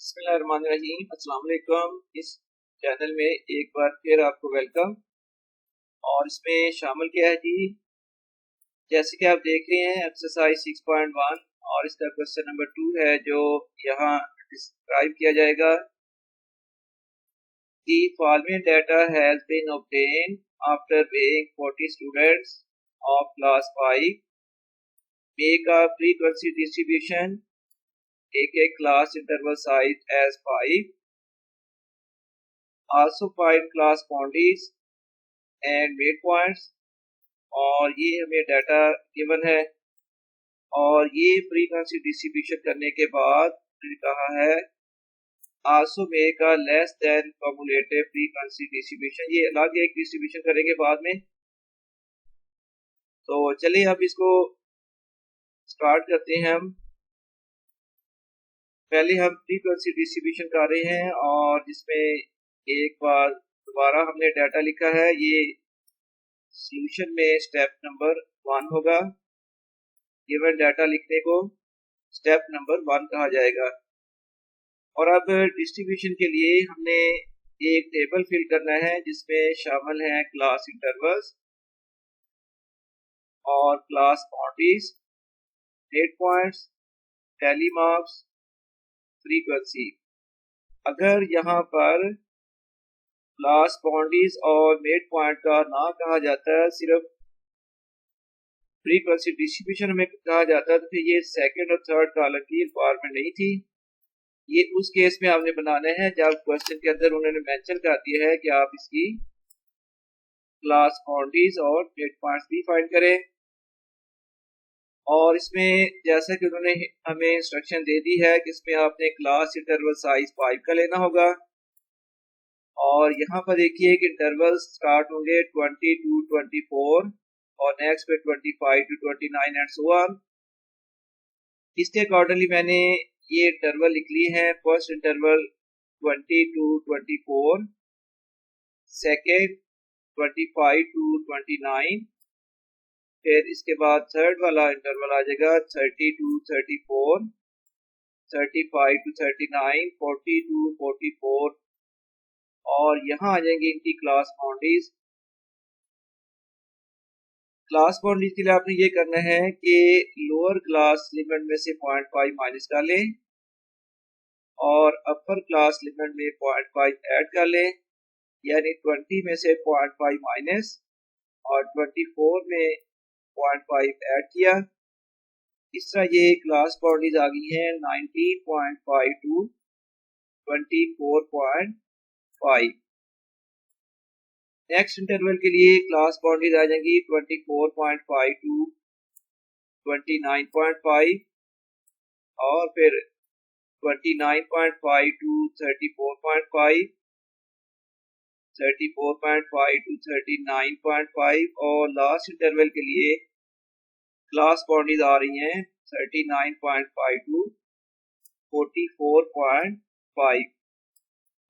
बिस्मिल्लाहिर्रहमानिर्रहीम। अस्सलाम वालेकुम। इस चैनल में एक बार फिर आपको वेलकम। और इसमें शामिल किया है जी, जैसे कि आप देख रहे हैं एक्सरसाइज 6.1 और इसका क्वेश्चन नंबर 2 है जो यहाँ डिस्क्राइब किया जाएगा। The following data has been obtained after weighing 40 students of class 5. Make a frequency distribution. Take a class interval size as 5. Also find class boundaries and midpoints। और ये हमें डाटा गिवन है और ये फ्रीक्वेंसी डिस्ट्रीब्यूशन करने के बाद कहा है also make a less than cumulative frequency distribution. ये अलग एक डिस्ट्रीब्यूशन करेंगे बाद में। तो चलिए अब इसको स्टार्ट करते हैं। हम पहले हम फ्रीक्वेंसी डिस्ट्रीब्यूशन कर रहे हैं और जिसमें एक बार दोबारा हमने डाटा लिखा है। ये सॉल्यूशन में स्टेप नंबर 1 होगा। गिवन डाटा लिखने को स्टेप नंबर 1 कहा जाएगा। और अब डिस्ट्रीब्यूशन के लिए हमने एक टेबल फिल करना है जिसमें शामिल हैं क्लास इंटरवल्स और class boundaries, data points, tally marks, frequency. अगर यहाँ पर क्लास बाउंड्रीज और मेड पॉइंट का ना कहा जाता है, सिर्फ फ्रीक्वेंसी डिस्ट्रीब्यूशन में कहा जाता है, तो फिर ये सेकंड और थर्ड कॉलम की रिक्वायरमेंट नहीं थी। ये उस केस में आपने बनाना है जब क्वेश्चन के अंदर उन्होंने मेंशन कर दिया है कि आप इसकी क्लास बाउंड्रीज और डेट पॉइंट्स भी फाइंड करें। और इसमें जैसा कि उन्होंने हमें इंस्ट्रक्शन दे दी है कि इसमें आपने क्लास इंटरवल साइज 5 का लेना होगा। और यहाँ पर देखिए कि इंटरवल स्टार्ट होंगे 20 to 24 और नेक्स्ट पे 25 to 29 एंड सो ऑन। इसके अकॉर्डिंगली मैंने ये इंटरवल लिख ली है। First interval 20 to 24, second 25 to 29, फिर इसके बाद थर्ड वाला इंटरवल आ जाएगा 30 to 34, 35 to 39, 40 to 44 और यहाँ आ जाएंगे इनकी क्लास बाउंड्रीज। क्लास बाउंड्रीज के लिए आपने ये करना है कि लोअर क्लास लिमिट में से 0.5 माइनस कर लें और अपर क्लास लिमिट में 0.5 ऐड कर लें, यानी 20 में से 0.5 माइनस और 24 में 0.5 ऐड किया। इस तरह ये क्लास बाउंड्रीज आ गई हैं 19.5 to 24.5। नेक्स्ट इंटरवल के लिए क्लास बाउंड्रीज आ जाएंगी 24.5 to 29.5 और फिर 29.5 to 34.5, 34.5 to 39.5 और लास्ट इंटरवल के लिए क्लास बाउंड्रीज आ रही हैं 39.5 to 44.5।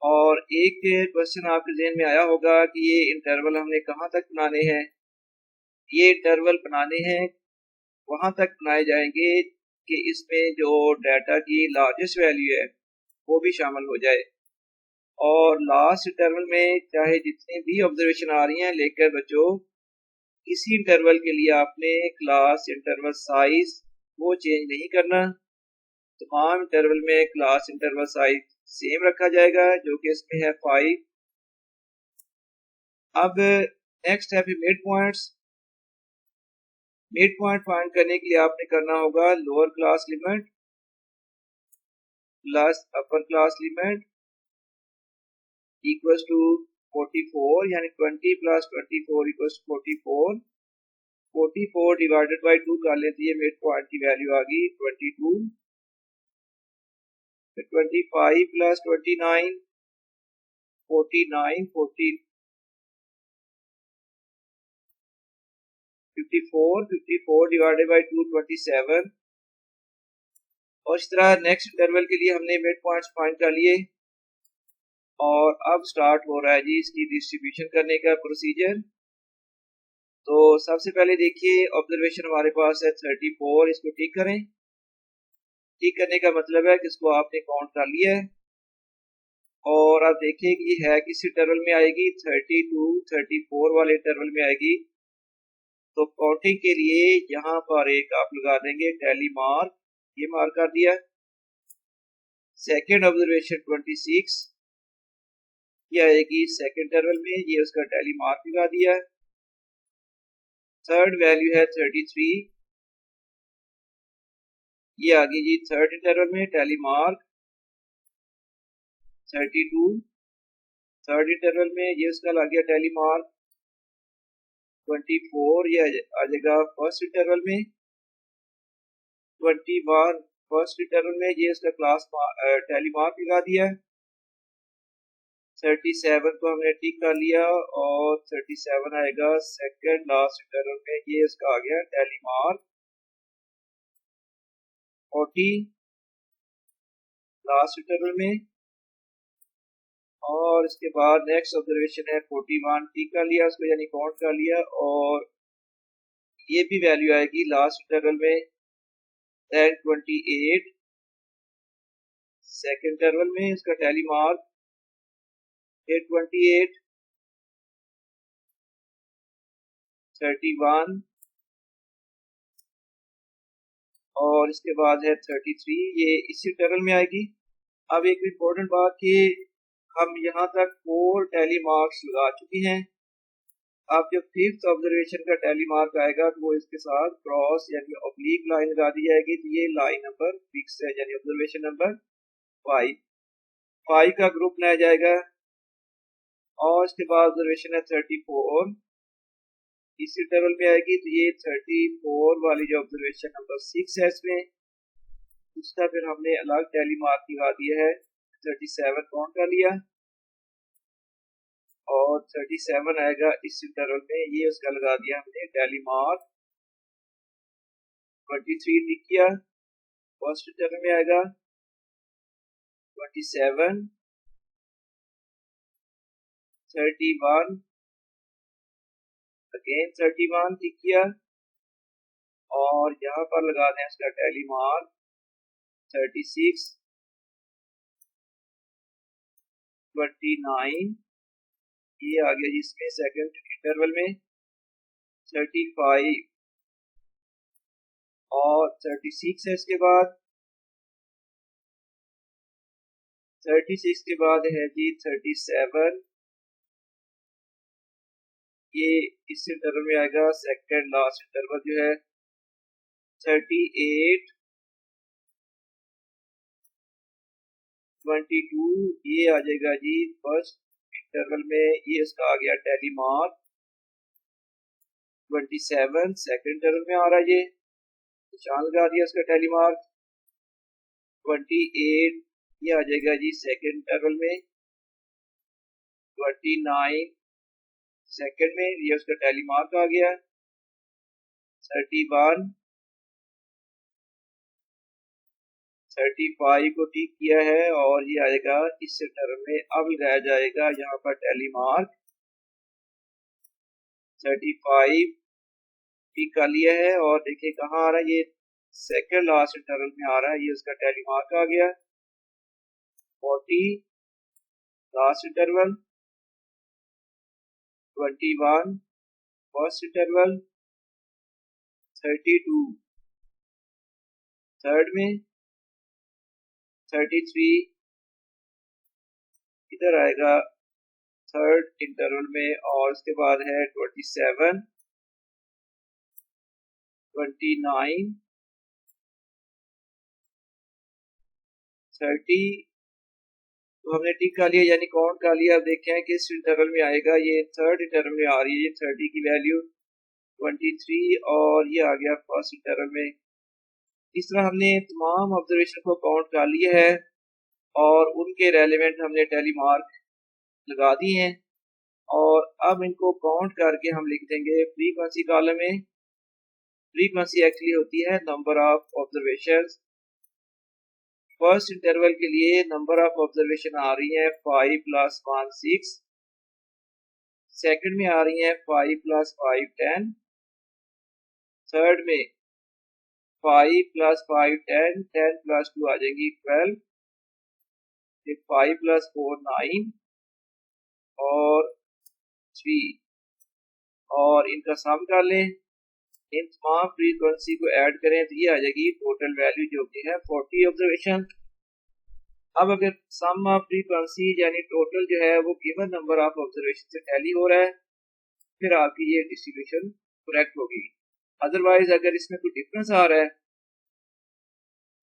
और एक क्वेश्चन आपके ज़हन में आया होगा कि ये इंटरवल हमने कहाँ तक बनाने हैं। ये इंटरवल बनाने हैं वहाँ तक बनाए जाएंगे कि इसमें जो डाटा की लार्जेस्ट वैल्यू है वो भी शामिल हो जाए। और लास्ट इंटरवल में चाहे जितनी भी ऑब्जर्वेशन आ रही हैं, लेकर बच्चों इसी इंटरवल के लिए आपने क्लास इंटरवल साइज वो चेंज नहीं करना। तमाम इंटरवल में क्लास इंटरवल साइज सेम रखा जाएगा जो कि इसमें है 5। अब नेक्स्ट है mid points. Mid point find करने के लिए आपने करना होगा lower class limit plus upper class limit equals to 44, यानी 20 प्लस 24 इक्वल्स 44। 44 डिवाइडेड बाई 2 कर लेते हैं, मिड पॉइंट की वैल्यू आ गई 22। 25 प्लस 29 49, 54 डिवाइडेड बाई 2 27। और इस तरह नेक्स्ट इंटरवल के लिए हमने मिड पॉइंट्स फाइंड कर लिए। और अब स्टार्ट हो रहा है जी इसकी डिस्ट्रीब्यूशन करने का प्रोसीजर। तो सबसे पहले देखिए ऑब्जर्वेशन हमारे पास है 34, इसको टिक करें। टिक करने का मतलब है कि इसको आपने काउंट कर लिया है। और आप देखिए कि ये है किस इंटरवल में आएगी, 32 34 वाले इंटरवल में आएगी। तो काउंटिंग के लिए यहाँ पर एक आप लगा देंगे टैली मार्क, ये मार्क कर दिया। सेकेंड ऑब्जर्वेशन 26 ये आएगी सेकेंड इंटरवल में, ये उसका टैली मार्क लगा दिया। थर्ड वैल्यू है 33, ये आ गई जी थर्ड इंटरवल में टैली मार्क। 32 थर्ड इंटरवल में, ये उसका लग गया टैली मार्क। 24 ये आ जाएगा फर्स्ट इंटरवल में। 21 फर्स्ट इंटरवल में, ये उसका क्लास टैली मार्क लगा दिया। 37 को हमने टिक कर लिया और 37 आएगा सेकंड लास्ट इंटरवल में, ये इसका आ गया टैली मार्क। 40 लास्ट इंटरवल में, और इसके बाद नेक्स्ट ऑब्जर्वेशन है 41, टिक कर लिया उसको, यानी काउंट कर लिया, और ये भी वैल्यू आएगी लास्ट इंटरवल में। 28 सेकंड इंटरवल में, इसका टैली मार्क। 28 31 और इसके बाद है 33, ये इसी इंटरवल में आएगी। अब एक इम्पोर्टेंट बात कि हम यहाँ तक 4 टैली मार्क्स लगा चुके हैं। अब जब फिफ्थ ऑब्जर्वेशन का टैली मार्क आएगा तो वो इसके साथ क्रॉस यानी ऑब्लिक लाइन लगा दी जाएगी। तो ये लाइन नंबर फिक्स है, यानी ऑब्जर्वेशन नंबर 5 का ग्रुप लाया जाएगा। और इसके बाद ऑब्जर्वेशन है 34, इस इंटरवल में आएगी। तो ये 34 वाली जो ऑब्जर्वेशन नंबर 6 है, इसमें उसका फिर हमने अलग टैली मार्क लगा दिया है। 37 काउंट कर लिया और 37 आएगा इस इंटरवल में, ये उसका लगा दिया हमने टैली मार्क। 23 टिक किया, फर्स्ट इंटरवल में आएगा। 27 31 अगेन 31 टिक किया और यहाँ पर लगा दें उसका टैली मार्क। 36 29 ये आ गया जिसमें सेकंड इंटरवल में। 35 और 36 है इसके बाद। 36 के बाद है जी 37, ये इस इंटरवल में आएगा सेकंड लास्ट इंटरवल जो है। 38 22 ये आ जाएगा जी फर्स्ट इंटरवल में, ये इसका आ गया टैली मार्क। 27 सेकंड इंटरवल में आ रहा है, ये निशान लगा दिया इसका टैली मार्क। 28 ये आ जाएगा जी सेकंड इंटरवल में। 29 सेकंड में, ये उसका टैली मार्क आ गया। 31 35 को टिक किया है और ये आएगा इस इंटरवल में। अब लगाया जाएगा यहाँ पर टैली मार्क। 35 टिक कर लिया है और देखिए कहाँ आ रहा है, ये सेकंड लास्ट इंटरवल में आ रहा है, ये उसका टैली मार्क आ गया। 40 last interval. 21 first interval. 32 third में। 33 इधर आएगा थर्ड इंटरवल में और उसके बाद है 27 29 30 तो हमने टिक कर लिया यानी काउंट कर लिया। अब देखें किस इंटरवल में आएगा, ये थर्ड इंटरवल में आ रही है। ये 30 की वैल्यू 23 और ये आ गया फर्स्ट इंटरवल में। इस तरह हमने तमाम ऑब्जर्वेशन को काउंट कर लिया है और उनके रेलेवेंट हमने टैली मार्क लगा दिए हैं। और अब इनको काउंट करके हम लिख देंगे फ्रीक्वेंसी कॉलम में। फ्रीक्वेंसी एक्चुअली होती है number of observations. First interval के लिए नंबर ऑफ ऑब्जर्वेशन आ रही है 5 + 1 6। सेकंड में आ रही है 5 + 5 10। थर्ड में 5 + 5 10 10 + 2 आ जाएंगी 12। 5 + 4 9 और 3 और इनका सम कर लें, इन तमाम फ्रीक्वेंसी को ऐड करें तो ये आ जाएगी टोटल वैल्यू जो कि है 40 ऑब्जर्वेशन। अब अगर सम ऑफ फ्रीक्वेंसी यानी टोटल जो है वो गिवन नंबर ऑफ ऑब्जर्वेशन से टैली हो रहा है, फिर आपकी ये डिस्ट्रीब्यूशन करेक्ट होगी। अदरवाइज अगर इसमें कोई डिफरेंस आ रहा है,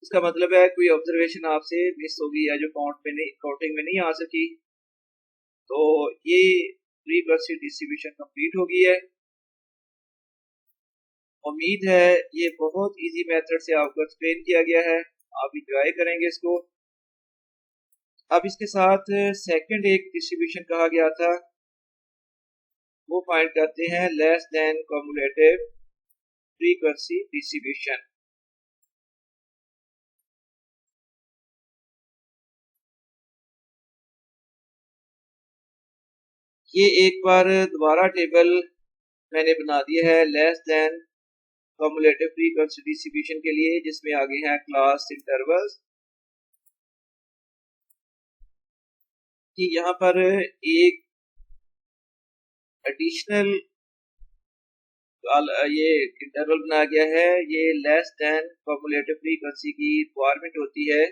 इसका मतलब है कोई ऑब्जर्वेशन आपसे मिस होगी या जो काउंटिंग में नहीं आ सकी, तो ये फ्रीक्वेंसी डिस्ट्रीब्यूशन कंप्लीट हो गई है। उम्मीद है ये बहुत इजी मेथड से आपको एक्सप्लेन किया गया है, आप इंजॉय करेंगे इसको। अब इसके साथ सेकंड एक डिस्ट्रीब्यूशन कहा गया था, वो फाइंड करते हैं less than cumulative frequency distribution. ये एक बार दोबारा टेबल मैंने बना दिया है less than cumulative frequency distribution के लिए, जिसमें आगे हैं क्लास इंटरवल्स। कि यहाँ पर एक एडिशनल ये इंटरवल बनाया गया है, ये लेस देन कम्युलेटिव फ्रीक्वेंसी की रिक्वायरमेंट होती है।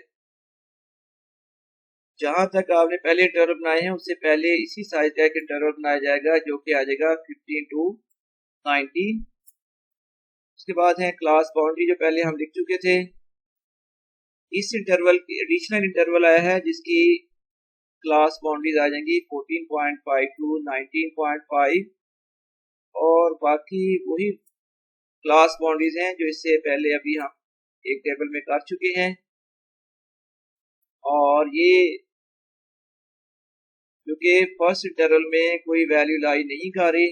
जहां तक आपने पहले इंटरवल बनाए हैं उससे पहले इसी साइज का एक इंटरवल बनाया जाएगा जो कि आ जाएगा 15 to 19। उसके बाद है क्लास बाउंड्री जो पहले हम लिख चुके थे। इस इंटरवल की एडिशनल इंटरवल आया है जिसकी क्लास बाउंड्रीज आ जाएंगी 14.5 to 19.5 और बाकी वही क्लास बाउंड्रीज हैं जो इससे पहले अभी हम एक टेबल में कर चुके हैं। और ये क्योंकि फर्स्ट इंटरवल में कोई वैल्यू लाई नहीं कर रही,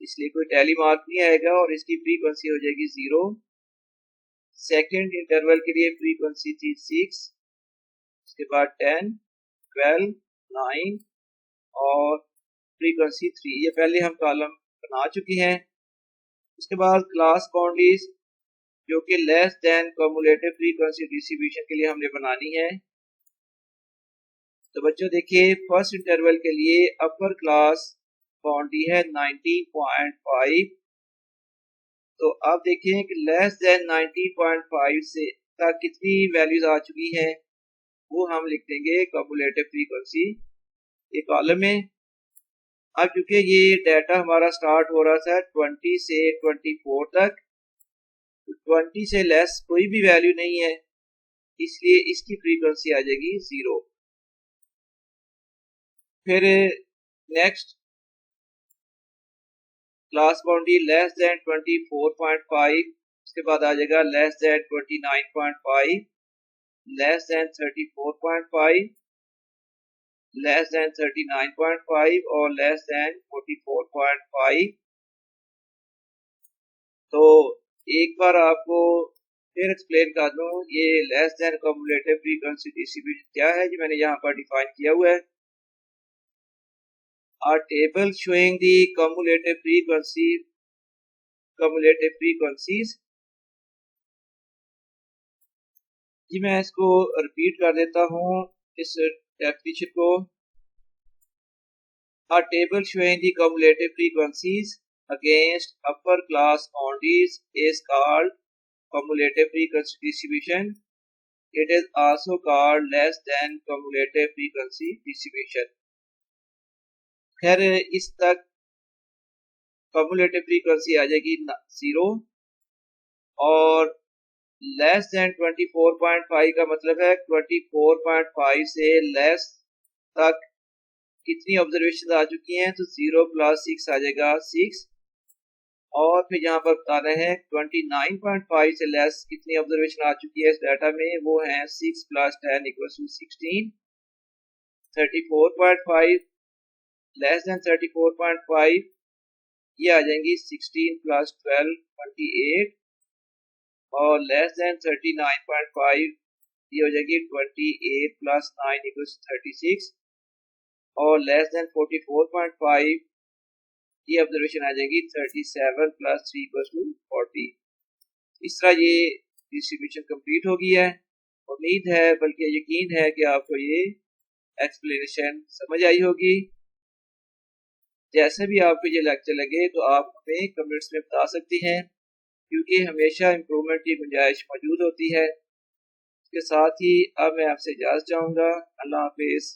इसलिए कोई टैली मार्क नहीं आएगा और इसकी फ्रीक्वेंसी हो जाएगी 0। सेकंड इंटरवल के लिए फ्रीक्वेंसी थी 6, उसके बाद 10, 12, 9 और फ्रीक्वेंसी 3। ये पहले हम कॉलम बना चुके हैं। उसके बाद क्लास बाउंड्रीज जो कि less than cumulative frequency distribution के लिए हमने बनानी है। तो बच्चों देखिए फर्स्ट इंटरवल के लिए अपर क्लास बाउंड्री है 19.5। तो आप देखें कि लेस देन 19.5 से तक कितनी वैल्यूज आ चुकी हैं, वो हम लिख देंगे कम्युलेटिव फ्रीक्वेंसी के कॉलम में। अब क्योंकि ये डाटा हमारा स्टार्ट हो रहा था 20 से 24 तक, 20 से लेस कोई भी वैल्यू नहीं है, इसलिए इसकी फ्रीक्वेंसी आ जाएगी 0। फिर next class boundary less than 24.5, उसके बाद आ जाएगा less than 29.5, less than 34.5, less than 39.5 और लेस देन 44.5। तो एक बार आपको फिर एक्सप्लेन कर दूं, ये less than cumulative frequency distribution क्या है, जो मैंने यहाँ पर डिफाइन किया हुआ है। A table showing the cumulative frequencies। जी मैं इसको रिपीट कर देता हूँ इस डेफिनेशन को। A table showing the cumulative frequencies against upper class boundaries is called cumulative frequency distribution. It is also called less than cumulative frequency distribution। खैर इस तक कम्युलेटिव फ्रीक्वेंसी आ जाएगी 0 और लेस देन 24.5 का मतलब है 24.5 से लेस तक कितनी ऑब्जर्वेशन आ चुकी हैं, तो 0 + 6 आ जाएगा 6। और फिर यहाँ पर बताना है 29.5 से लेस कितनी ऑब्जर्वेशन आ चुकी है इस डाटा में, वो है 6 + 10 = 16। 34.5 लेस देन 34.5 ये आ जाएंगी 16 + 12 28 और लेस देन 39.5 ये हो जाएगी 28 + 9 = 36 और लेस देन 44.5 ये ऑब्जर्वेशन आ जाएगी 37 + 3 = 40। इस तरह ये डिस्ट्रीब्यूशन कंप्लीट हो गई है। उम्मीद है बल्कि यकीन है कि आपको ये एक्सप्लेनेशन समझ आई होगी। जैसे भी आपको ये लेक्चर लगे तो आप हमें कमेंट्स में बता सकती हैं, क्योंकि हमेशा इम्प्रूवमेंट की गुंजाइश मौजूद होती है। इसके साथ ही अब मैं आपसे इजाज़त चाहूँगा। अल्लाह हाफिज़।